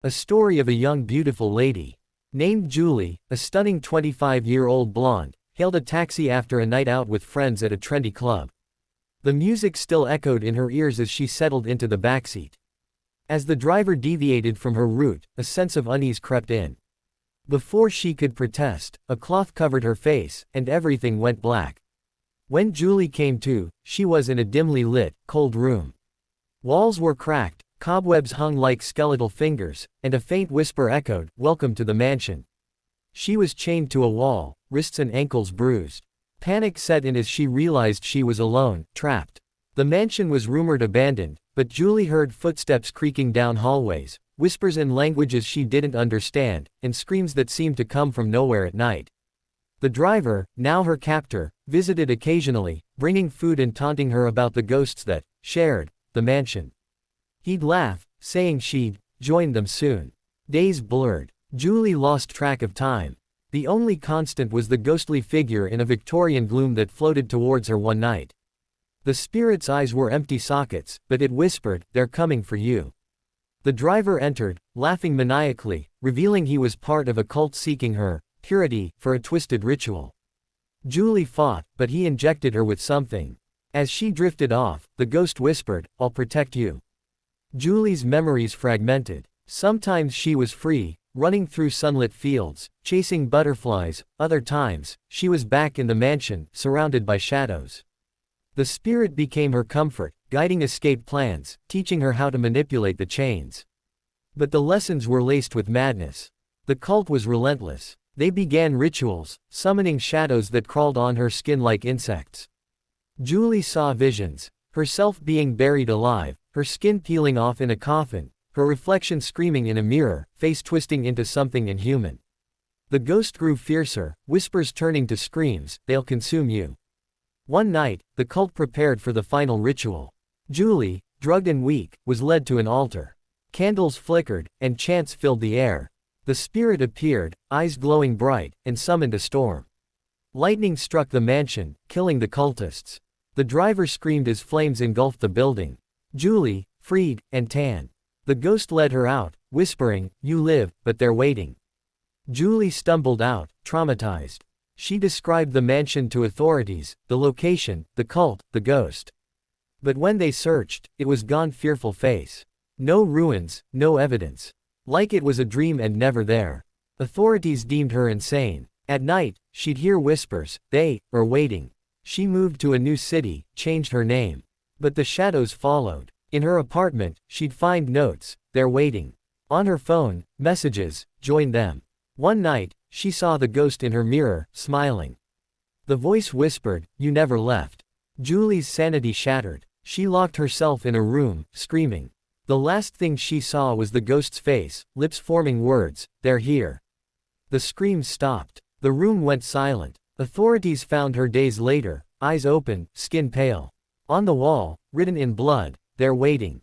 A story of a young beautiful lady named Julie, a stunning 25-year-old blonde, hailed a taxi after a night out with friends at a trendy club. The music still echoed in her ears as she settled into the backseat. As the driver deviated from her route, a sense of unease crept in. Before she could protest, a cloth covered her face, and everything went black. When Julie came to, she was in a dimly lit, cold room. Walls were cracked, cobwebs hung like skeletal fingers, and a faint whisper echoed, "Welcome to the mansion." She was chained to a wall, wrists and ankles bruised. Panic set in as she realized she was alone, trapped. The mansion was rumored abandoned, but Julie heard footsteps creaking down hallways, whispers in languages she didn't understand, and screams that seemed to come from nowhere at night. The driver, now her captor, visited occasionally, bringing food and taunting her about the ghosts that shared the mansion. He'd laugh, saying she'd join them soon. Days blurred. Julie lost track of time. The only constant was the ghostly figure in a Victorian gloom that floated towards her one night. The spirit's eyes were empty sockets, but it whispered, "They're coming for you." The driver entered, laughing maniacally, revealing he was part of a cult seeking her purity for a twisted ritual. Julie fought, but he injected her with something. As she drifted off, the ghost whispered, "I'll protect you." Julie's memories fragmented. Sometimes she was free, running through sunlit fields, chasing butterflies. Other times, she was back in the mansion, surrounded by shadows. The spirit became her comfort, guiding escape plans, teaching her how to manipulate the chains. But the lessons were laced with madness. The cult was relentless. They began rituals, summoning shadows that crawled on her skin like insects. Julie saw visions, herself being buried alive, her skin peeling off in a coffin, her reflection screaming in a mirror, face twisting into something inhuman. The ghost grew fiercer, whispers turning to screams, "They'll consume you." One night, the cult prepared for the final ritual. Julie, drugged and weak, was led to an altar. Candles flickered, and chants filled the air. The spirit appeared, eyes glowing bright, and summoned a storm. Lightning struck the mansion, killing the cultists. The driver screamed as flames engulfed the building. Julie, freed, and tan. The ghost led her out, whispering, "You live, but they're waiting." Julie stumbled out, traumatized. She described the mansion to authorities, the location, the cult, the ghost. But when they searched, it was gone. Fearful face. No ruins, no evidence. Like it was a dream and never there. Authorities deemed her insane. At night, she'd hear whispers, "They are waiting." She moved to a new city, changed her name. But the shadows followed. In her apartment, she'd find notes, "They're waiting." On her phone, messages, "Join them." One night, she saw the ghost in her mirror, smiling. The voice whispered, "You never left." Julie's sanity shattered. She locked herself in a room, screaming. The last thing she saw was the ghost's face, lips forming words, "They're here." The screams stopped. The room went silent. Authorities found her days later, eyes open, skin pale. On the wall, written in blood, "They're waiting."